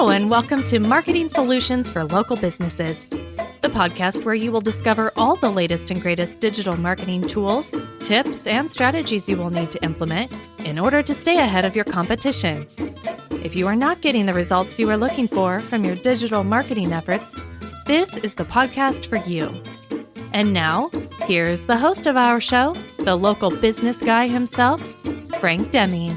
Hello, and welcome to Marketing Solutions for Local Businesses, the podcast where you will discover all the latest and greatest digital marketing tools, tips, and strategies you will need to implement in order to stay ahead of your competition. If you are not getting the results you are looking for from your digital marketing efforts, this is the podcast for you. And now, here's the host of our show, the local business guy himself, Frank Deming.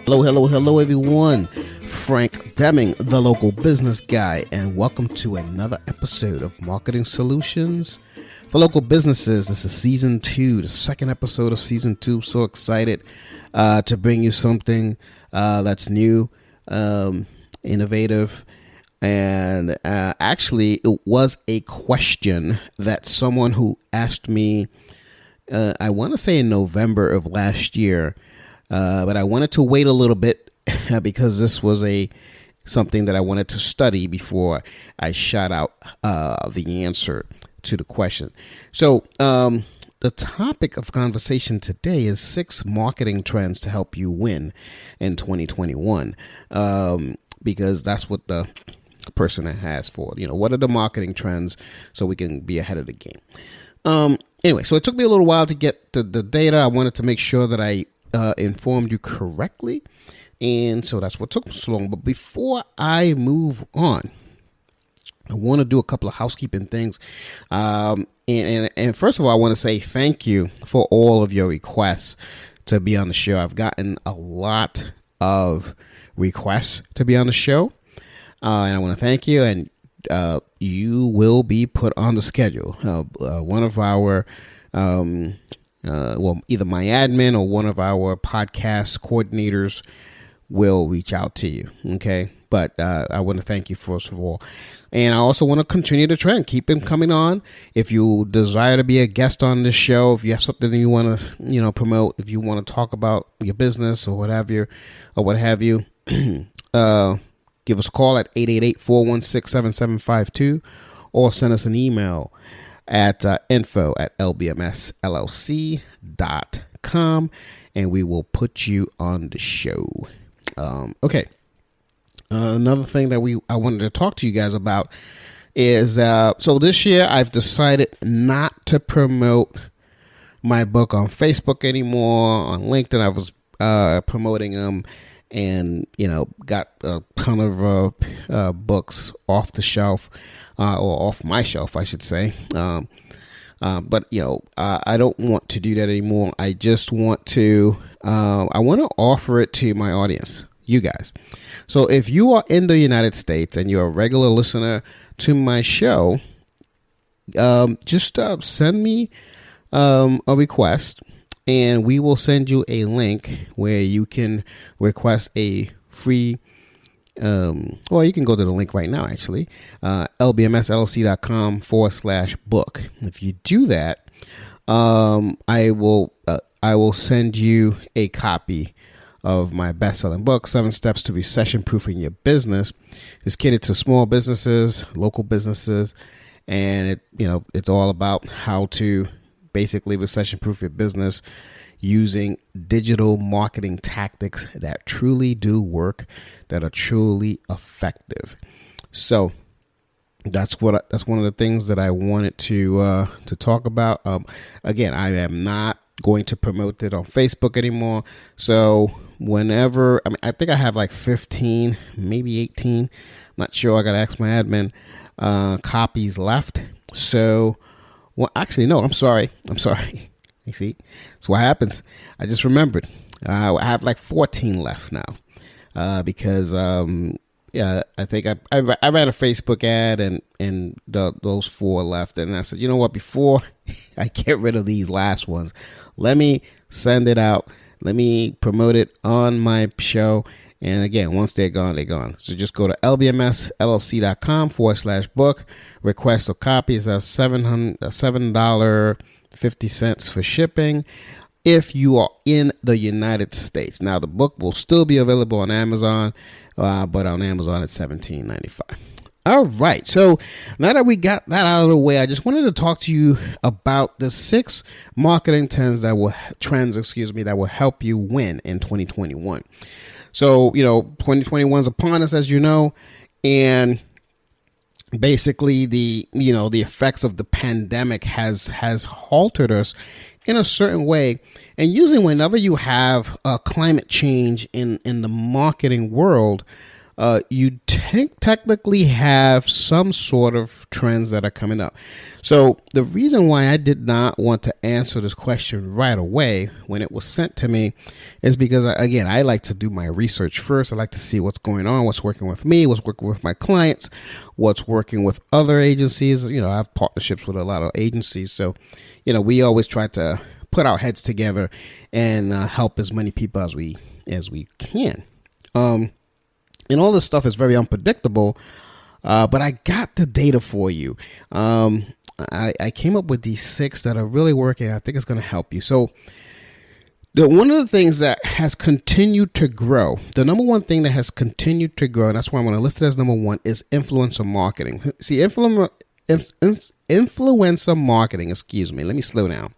Hello, everyone. Frank Deming, the local business guy, and welcome to another episode of Marketing Solutions for Local Businesses. This is Season 2, the second episode of Season 2. So excited to bring you something that's new, innovative, and actually it was a question that someone who asked me, I want to say in November of last year, but I wanted to wait a little bit because this was something that I wanted to study before I shot out the answer to the question. So the topic of conversation today is 6 marketing trends to help you win in 2021, because that's what the person has for, what are the marketing trends so we can be ahead of the game. Anyway, so it took me a little while to get to the data. I wanted to make sure that I informed you correctly. And so that's what took so long. But before I move on, I want to do a couple of housekeeping things. And first of all, I want to say thank you for all of your requests to be on the show. I've gotten a lot of requests to be on the show. And I want to thank you. And you will be put on the schedule. One of our either my admin or one of our podcast coordinators will reach out to you. Okay. But I want to thank you first of all. And I also want to continue the trend. Keep them coming on. If you desire to be a guest on this show, if you have something that you want to, promote, if you want to talk about your business or what have you, give us a call at 888-416-7752 or send us an email at info@lbmsllc.com, and we will put you on the show. Okay. Another thing that I wanted to talk to you guys about is, so this year I've decided not to promote my book on Facebook anymore. On LinkedIn, I was promoting them and, got a ton of books off the shelf, or off my shelf, I should say. But, I don't want to do that anymore. I just want to, I want to offer it to my audience, you guys. So if you are in the United States and you're a regular listener to my show, just send me a request and we will send you a link where you can request a free well, you can go to the link right now, actually, lbmsllc.com/book. If you do that, I will send you a copy of my best-selling book, 7 Steps to Recession-Proofing Your Business. It's catered to small businesses, local businesses, and it's all about how to basically recession-proof your business using digital marketing tactics that truly do work, that are truly effective. So that's one of the things that I wanted to talk about. Again, I am not going to promote it on Facebook anymore. So whenever, I think I have like 15, maybe 18. I'm not sure. I got to ask my admin. Copies left. So, well, actually, no. I'm sorry. You see, that's what happens. I just remembered. I have like 14 left now, because I think I ran a Facebook ad and those 4 left, and I said, you know what? Before I get rid of these last ones, let me send it out. Let me promote it on my show. And again, once they're gone, they're gone. So just go to lbmsllc.com/book. Request a copy. It's $7.50 for shipping if you are in the United States. Now, the book will still be available on Amazon, but on Amazon it's $17.95. All right. So now that we got that out of the way, I just wanted to talk to you about the 6 marketing trends that will help you win in 2021. So, 2021 is upon us, as you know, and basically the effects of the pandemic has halted us in a certain way. And usually whenever you have climate change in the marketing world, you technically have some sort of trends that are coming up. So the reason why I did not want to answer this question right away when it was sent to me is because, again, I like to do my research first. I like to see what's going on, what's working with me, what's working with my clients, what's working with other agencies. I have partnerships with a lot of agencies. So, we always try to put our heads together and help as many people as we can. And all this stuff is very unpredictable, but I got the data for you. I came up with these 6 that are really working. I think it's going to help you. So one of the things that has continued to grow, the number one thing that has continued to grow, and that's why I'm going to list it as number 1, is influencer marketing. See, influencer marketing, excuse me, let me slow down.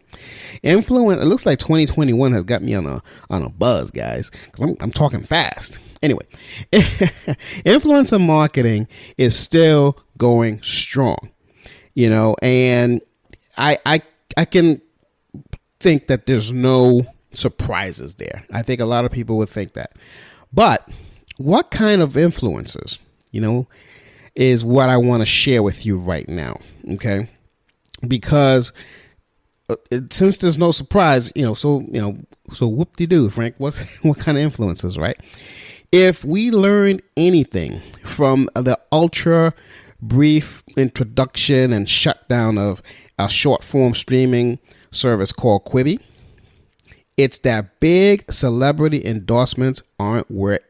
It looks like 2021 has got me on a buzz, guys, because I'm talking fast. Anyway, influencer marketing is still going strong, and I can think that there's no surprises there. I think a lot of people would think that. But what kind of influencers, is what I want to share with you right now, okay? Because since there's no surprise, so whoop-de-doo, Frank, what kind of influencers, right? If we learned anything from the ultra brief introduction and shutdown of a short form streaming service called Quibi, it's that big celebrity endorsements aren't where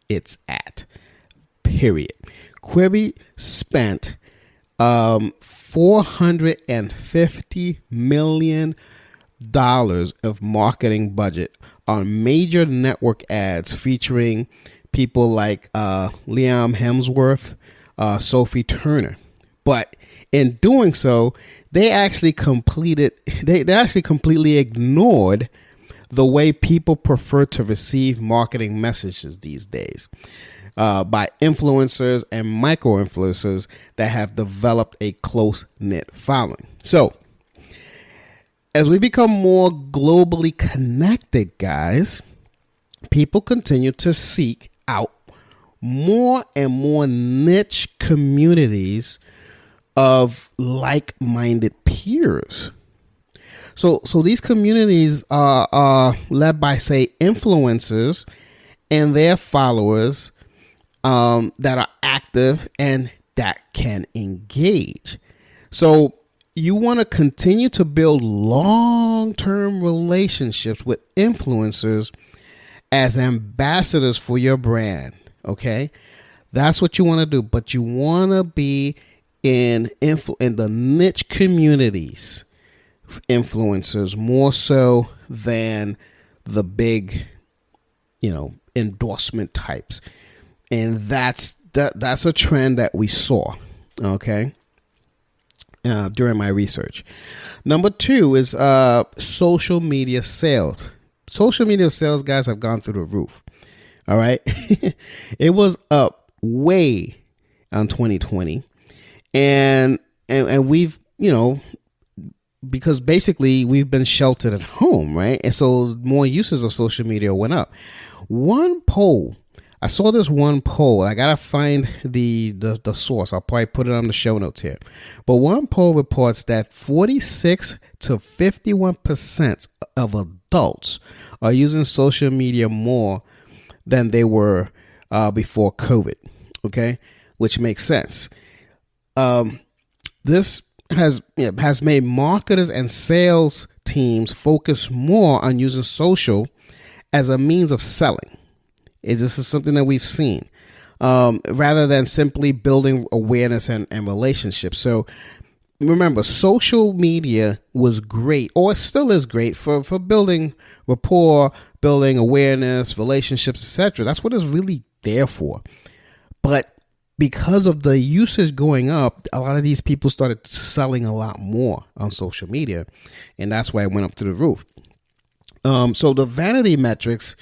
it's at. Period. Quibi spent $450 million of marketing budget on major network ads featuring people like Liam Hemsworth, Sophie Turner. But in doing so, they actually completely ignored the way people prefer to receive marketing messages these days by influencers and micro-influencers that have developed a close-knit following. So, as we become more globally connected, guys, people continue to seek out more and more niche communities of like-minded peers. So these communities are led by, say, influencers and their followers that are active and that can engage. So you want to continue to build long-term relationships with influencers as ambassadors for your brand, okay? That's what you want to do, but you want to be in the niche communities, influencers, more so than the big, endorsement types. And that's a trend that we saw, okay? During my research. Number 2 is social media sales. Social media sales, guys, have gone through the roof. All right. It was up way on 2020. And we've, because basically we've been sheltered at home, right? And so more uses of social media went up. I saw this one poll. I gotta find the source. I'll probably put it on the show notes here. But one poll reports that 46 to 51% of adults are using social media more than they were before COVID. Okay, which makes sense. This has made marketers and sales teams focus more on using social as a means of selling. This is something that we've seen rather than simply building awareness and relationships. So remember, social media was great, or it still is great for building rapport, building awareness, relationships, etc. That's what it's really there for. But because of the usage going up, a lot of these people started selling a lot more on social media, and that's why it went up to the roof. So the vanity metrics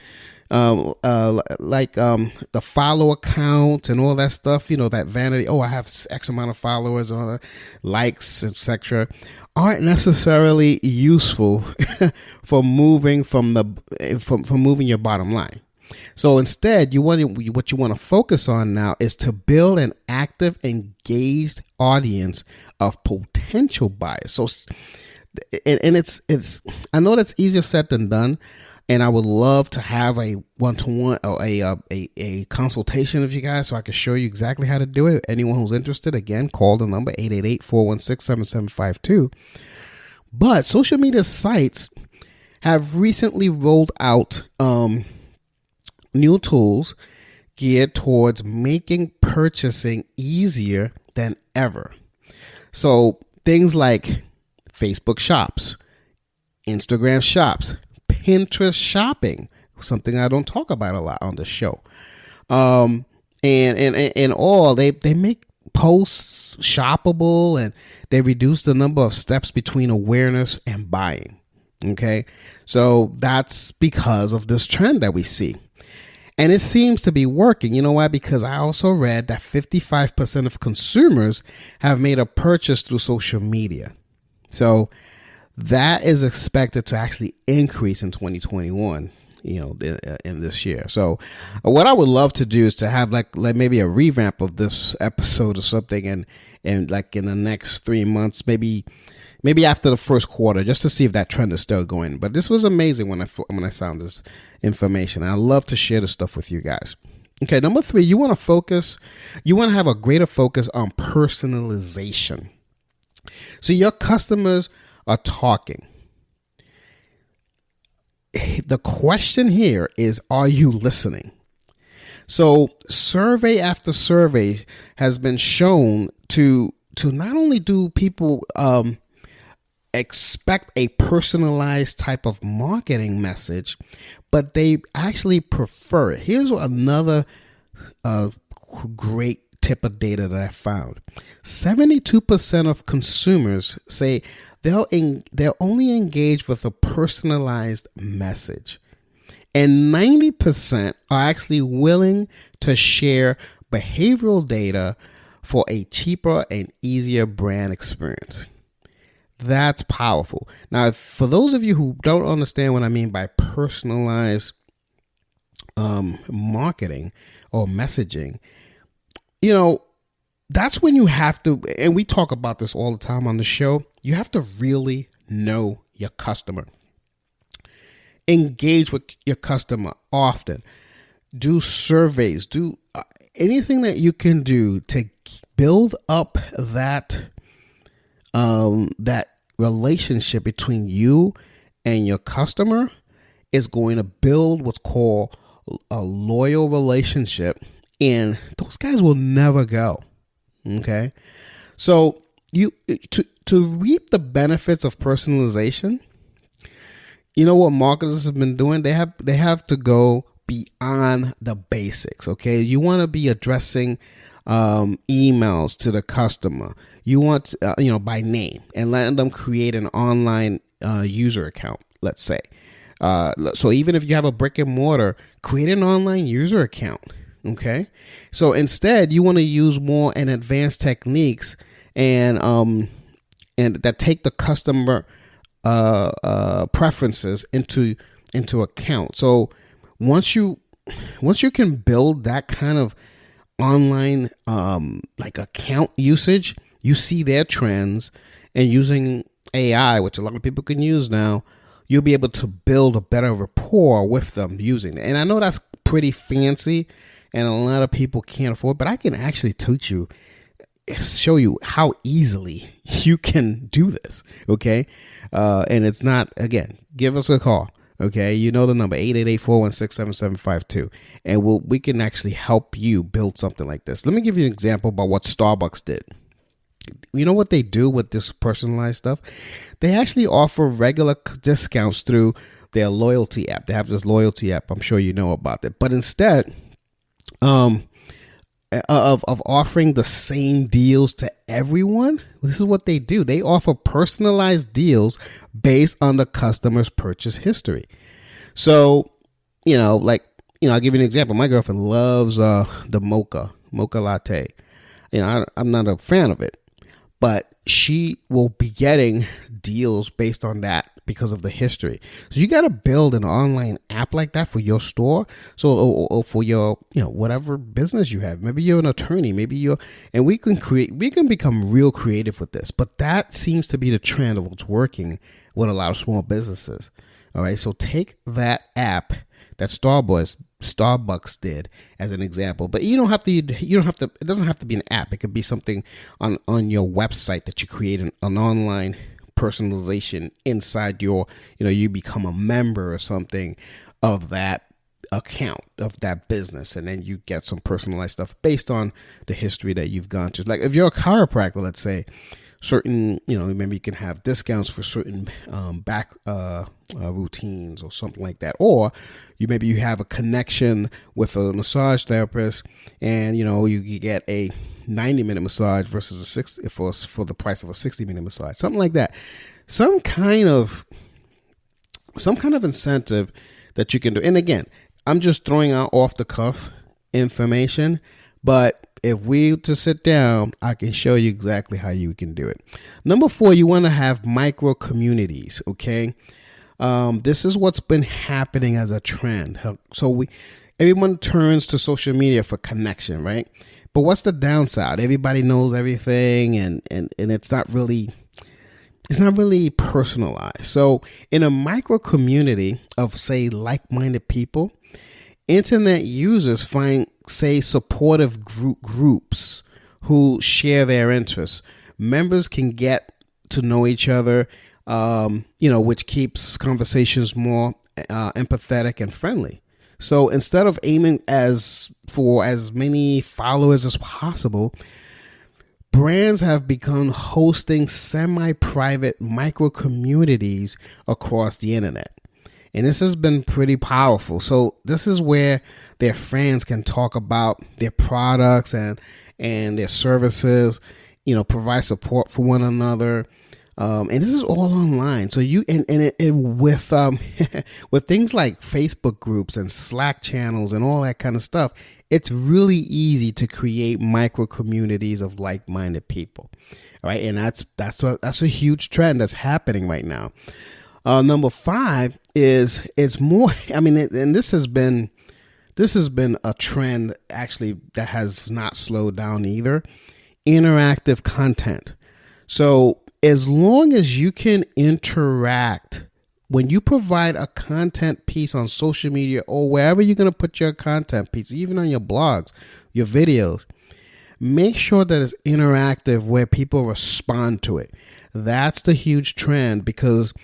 the follow account and all that stuff, that vanity. Oh, I have X amount of followers and all that, likes, etc., aren't necessarily useful for moving from moving your bottom line. So instead, what you want to focus on now is to build an active, engaged audience of potential buyers. So, and it's I know that's easier said than done. And I would love to have a one-to-one or a consultation with you guys so I can show you exactly how to do it. Anyone who's interested, again, call the number 888-416-7752. But social media sites have recently rolled out new tools geared towards making purchasing easier than ever. So things like Facebook Shops, Instagram Shops, Pinterest shopping, something I don't talk about a lot on the show. And all they make posts shoppable, and they reduce the number of steps between awareness and buying. Okay. So that's because of this trend that we see. And it seems to be working. You know why? Because I also read that 55% of consumers have made a purchase through social media. So that is expected to actually increase in 2021, in this year. So what I would love to do is to have like maybe a revamp of this episode or something, and like in the next 3 months, maybe after the first quarter, just to see if that trend is still going. But this was amazing when I found this information. I love to share this stuff with you guys. Okay, number 3, you want to have a greater focus on personalization. So your customers are talking. The question here is, are you listening? So survey after survey has been shown to not only do people expect a personalized type of marketing message, but they actually prefer it. Here's another great tip of data that I found. 72% of consumers say they'll only engage with a personalized message. And 90% are actually willing to share behavioral data for a cheaper and easier brand experience. That's powerful. Now, for those of you who don't understand what I mean by personalized marketing or messaging, that's when you have to, and we talk about this all the time on the show, you have to really know your customer. Engage with your customer often. Do surveys. Do anything that you can do to build up that relationship between you and your customer is going to build what's called a loyal relationship, and those guys will never go. Okay, so to reap the benefits of personalization, you know what marketers have been doing? They have to go beyond the basics. Okay, you want to be addressing emails to the customer. You want by name, and letting them create an online user account. Let's say, so even if you have a brick and mortar, create an online user account. Okay, so instead you want to use more and advanced techniques and that take the customer preferences into account. So once you can build that kind of online like account usage, you see their trends, and using AI, which a lot of people can use now, you'll be able to build a better rapport with them using it. And I know that's pretty fancy and a lot of people can't afford, but I can actually show you how easily you can do this. Okay. And it's not, again, give us a call. Okay. You know the number 888-416-7752, and we can actually help you build something like this. Let me give you an example about what Starbucks did. You know what they do with this personalized stuff? They actually offer regular discounts through their loyalty app. They have this loyalty app. I'm sure you know about it. But instead of offering the same deals to everyone, this is what they do. They offer personalized deals based on the customer's purchase history. So, like I'll give you an example. My girlfriend loves the mocha latte. I'm not a fan of it, but she will be getting deals based on that because of the history. So you got to build an online app like that for your store. So or for your, whatever business you have. Maybe you're an attorney, and we can become real creative with this. But that seems to be the trend of what's working with a lot of small businesses. All right. So take that app that Starbucks did as an example, but you don't have to, it doesn't have to be an app. It could be something on your website that you create an online personalization inside your, you become a member or something of that account of that business. And then you get some personalized stuff based on the history that you've gone to. Like if you're a chiropractor, let's say, certain, maybe you can have discounts for certain back routines or something like that. Or maybe you have a connection with a massage therapist, and you get a 90-minute massage versus a 60 for the price of a 60-minute massage, something like that. Some kind of incentive that you can do. And again, I'm just throwing out off the cuff information, but if we to sit down, I can show you exactly how you can do it. Number 4, you want to have micro communities. Okay. This is what's been happening as a trend. So everyone turns to social media for connection, right? But what's the downside? Everybody knows everything, and it's not really personalized. So in a micro community of, say, like-minded people, internet users find, say, supportive groups who share their interests. Members can get to know each other, which keeps conversations more empathetic and friendly. So instead of aiming for as many followers as possible, brands have begun hosting semi-private micro communities across the internet. And this has been pretty powerful. So this is where their fans can talk about their products and their services, provide support for one another. And this is all online. So with with things like Facebook groups and Slack channels and all that kind of stuff, it's really easy to create micro communities of like-minded people. All right. And that's a huge trend that's happening right now. Number 5 is it's more. And this has been a trend actually that has not slowed down either. Interactive content. So as long as you can interact, when you provide a content piece on social media or wherever you're going to put your content piece, even on your blogs, your videos, make sure that it's interactive where people respond to it. That's the huge trend, because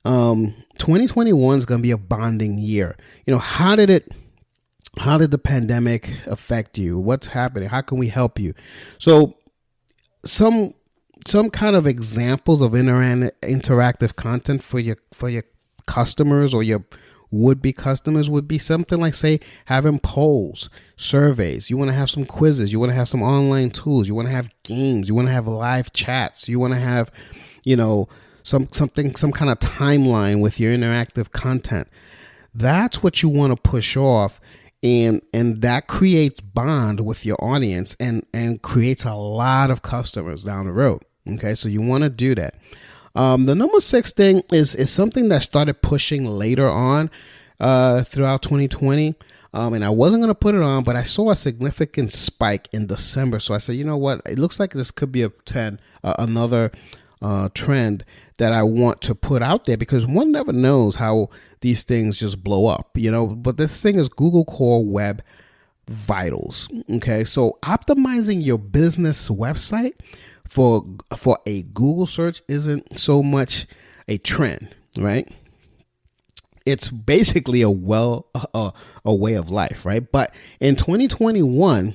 2021 is going to be a bonding year. How did the pandemic affect you? What's happening? How can we help you? So some kind of examples of interactive content for your customers or your would-be customers would be something like, say, having polls, surveys. You want to have some quizzes. You want to have some online tools. You want to have games. You want to have live chats. You want to have, some kind of timeline with your interactive content. That's what you want to push off, and that creates bond with your audience and creates a lot of customers down the road. Okay, so you want to do that. The number 6 thing is something that started pushing later on throughout 2020. And I wasn't going to put it on, but I saw a significant spike in December. So I said, you know what? It looks like this could be another trend that I want to put out there, because one never knows how these things just blow up, But this thing is Google Core Web Vitals. Okay, so optimizing your business website for a Google search isn't so much a trend, right? It's basically a way of life, right? But in 2021,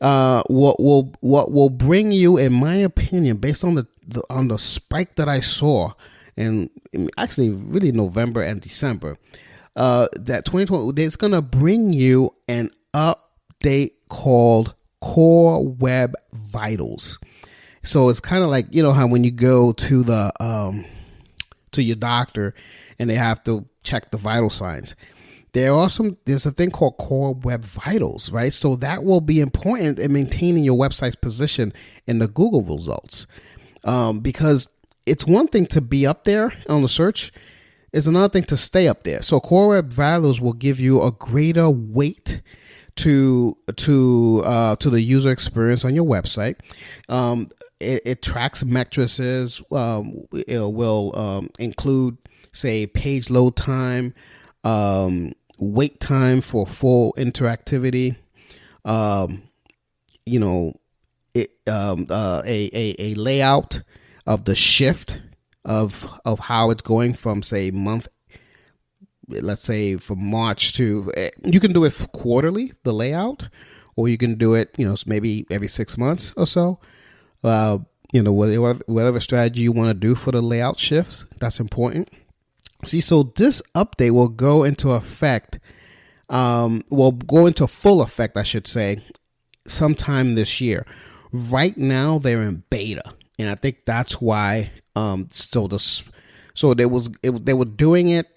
what will bring you, in my opinion, based on the spike that I saw, and actually really November and December, that 2020, it's gonna bring you an update called Core Web Vitals. So it's kind of like, how when you go to to your doctor and they have to check the vital signs. There's a thing called Core Web Vitals, right? So that will be important in maintaining your website's position in the Google results, because it's one thing to be up there on the search. It's another thing to stay up there. So Core Web Vitals will give you a greater weight to the user experience on your website. It tracks metrics. It will include, say, page load time, wait time for full interactivity, a layout of the shift of how it's going from, say, month. Let's say from March to, you can do it quarterly, the layout, or you can do it, maybe every 6 months or so. Whatever strategy you want to do for the layout shifts, that's important. See, so this update will go into effect, full effect, I should say, sometime this year. Right now, they're in beta, and I think that's why. They were doing it.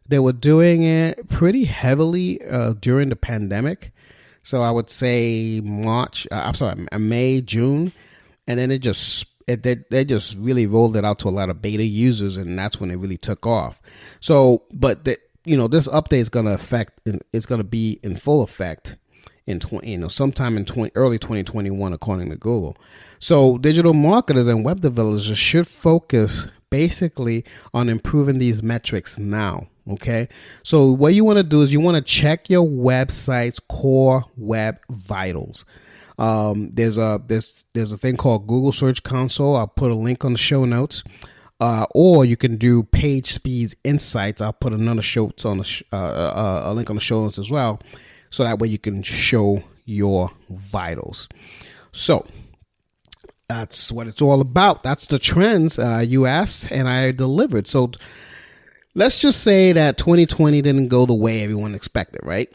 They were doing it pretty heavily during the pandemic. So I would say May, June, and then they just really rolled it out to a lot of beta users, and that's when it really took off. So, but this update is going to it's going to be in full effect in sometime in early 2021, according to Google. So digital marketers and web developers should focus basically on improving these metrics now. Okay, so what you want to do is you want to check your website's core web vitals. There's a thing called Google Search Console. I'll put a link on the show notes. Or you can do Page Speeds Insights. I'll put another a link on the show notes as well, so that way you can show your vitals. So that's what it's all about. That's the trends you asked, and I delivered. So let's just say that 2020 didn't go the way everyone expected, right?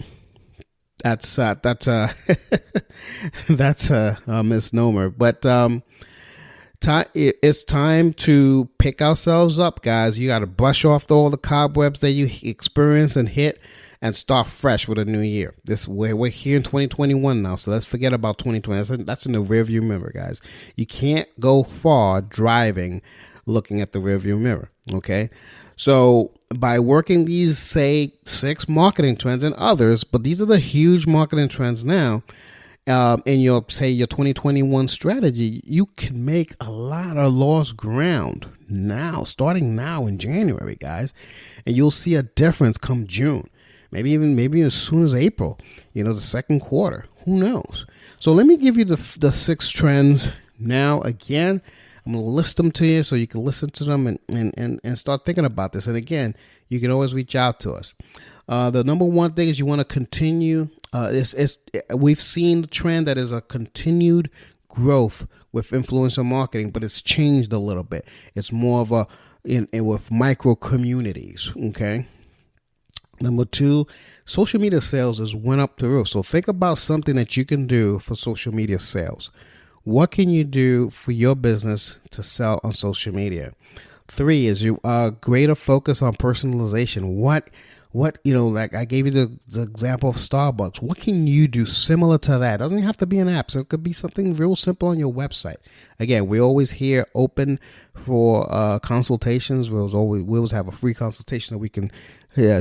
That's a misnomer, but it's time to pick ourselves up, guys. You got to brush off all the cobwebs that you experience and hit, and start fresh with a new year. We're here in 2021 now, so let's forget about 2020. That's in the rearview mirror, guys. You can't go far driving looking at the rearview mirror. Okay, so by working these, say, 6 marketing trends and others, but these are the huge marketing trends now, in your 2021 strategy, you can make a lot of lost ground now, starting now in January, guys, and you'll see a difference come June, maybe as soon as April, the second quarter. Who knows? So let me give you the 6 trends now. Again, I'm going to list them to you so you can listen to them and start thinking about this. And again, you can always reach out to us. The number one thing is you want to continue. We've seen the trend that is a continued growth with influencer marketing, but it's changed a little bit. It's more of with micro communities. Okay. Number 2, social media sales has went up the roof. So think about something that you can do for social media sales. What can you do for your business to sell on social media? 3 is greater focus on personalization. What like I gave you the example of Starbucks. What can you do similar to that? It doesn't have to be an app. So it could be something real simple on your website. Again, we always here open for consultations. We always have a free consultation that we can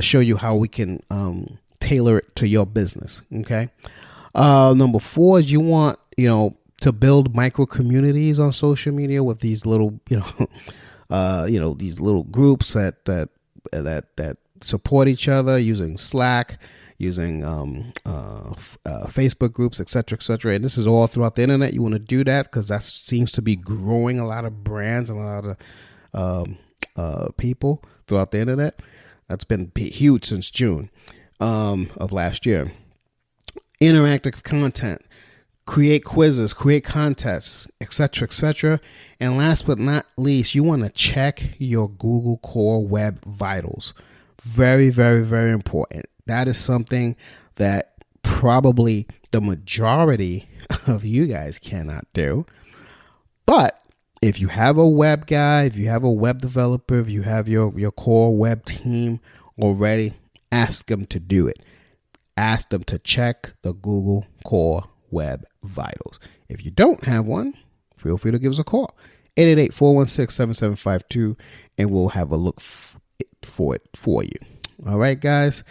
show you how we can tailor it to your business. Okay. Number 4 is you want, to build micro communities on social media with these little, these little groups that support each other using Slack, using Facebook groups, etc., etc. And this is all throughout the internet. You want to do that because that seems to be growing a lot of brands and a lot of people throughout the internet. That's been huge since June of last year. Interactive content. Create quizzes, create contests, etc., etc. And last but not least, you want to check your Google Core Web Vitals. Very, very, very important. That is something that probably the majority of you guys cannot do. But if you have a web guy, if you have a web developer, if you have your core web team already, ask them to do it. Ask them to check the Google Core Web Vitals. If you don't have one, feel free to give us a call. 888-416-7752, and we'll have a look for it for you. All right, guys.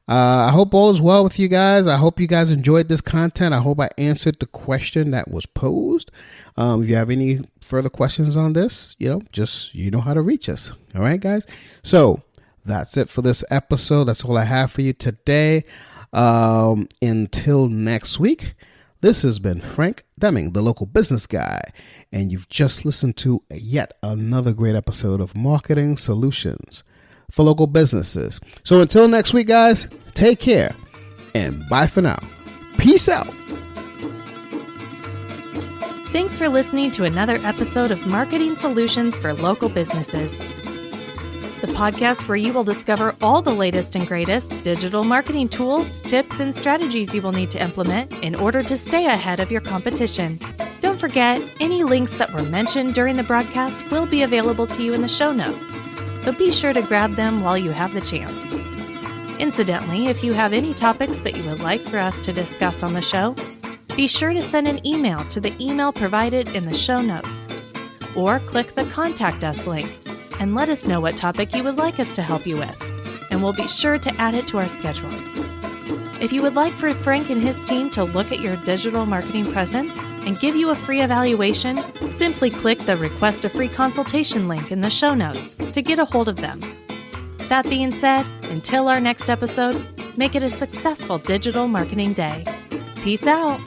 I hope all is well with you guys. I hope you guys enjoyed this content. I hope I answered the question that was posed. If you have any further questions on this, you know how to reach us. All right, guys. So that's it for this episode. That's all I have for you today. Until next week, this has been Frank Deming, the local business guy, and you've just listened to yet another great episode of Marketing Solutions for Local Businesses. So until next week, guys, take care and bye for now. Peace out. Thanks for listening to another episode of Marketing Solutions for Local Businesses, the podcast where you will discover all the latest and greatest digital marketing tools, tips, and strategies you will need to implement in order to stay ahead of your competition. Don't forget, any links that were mentioned during the broadcast will be available to you in the show notes, so be sure to grab them while you have the chance. Incidentally, if you have any topics that you would like for us to discuss on the show, be sure to send an email to the email provided in the show notes, or click the Contact Us link and let us know what topic you would like us to help you with, and we'll be sure to add it to our schedule. If you would like for Frank and his team to look at your digital marketing presence and give you a free evaluation, simply click the Request a Free Consultation link in the show notes to get a hold of them. That being said, until our next episode, make it a successful digital marketing day. Peace out.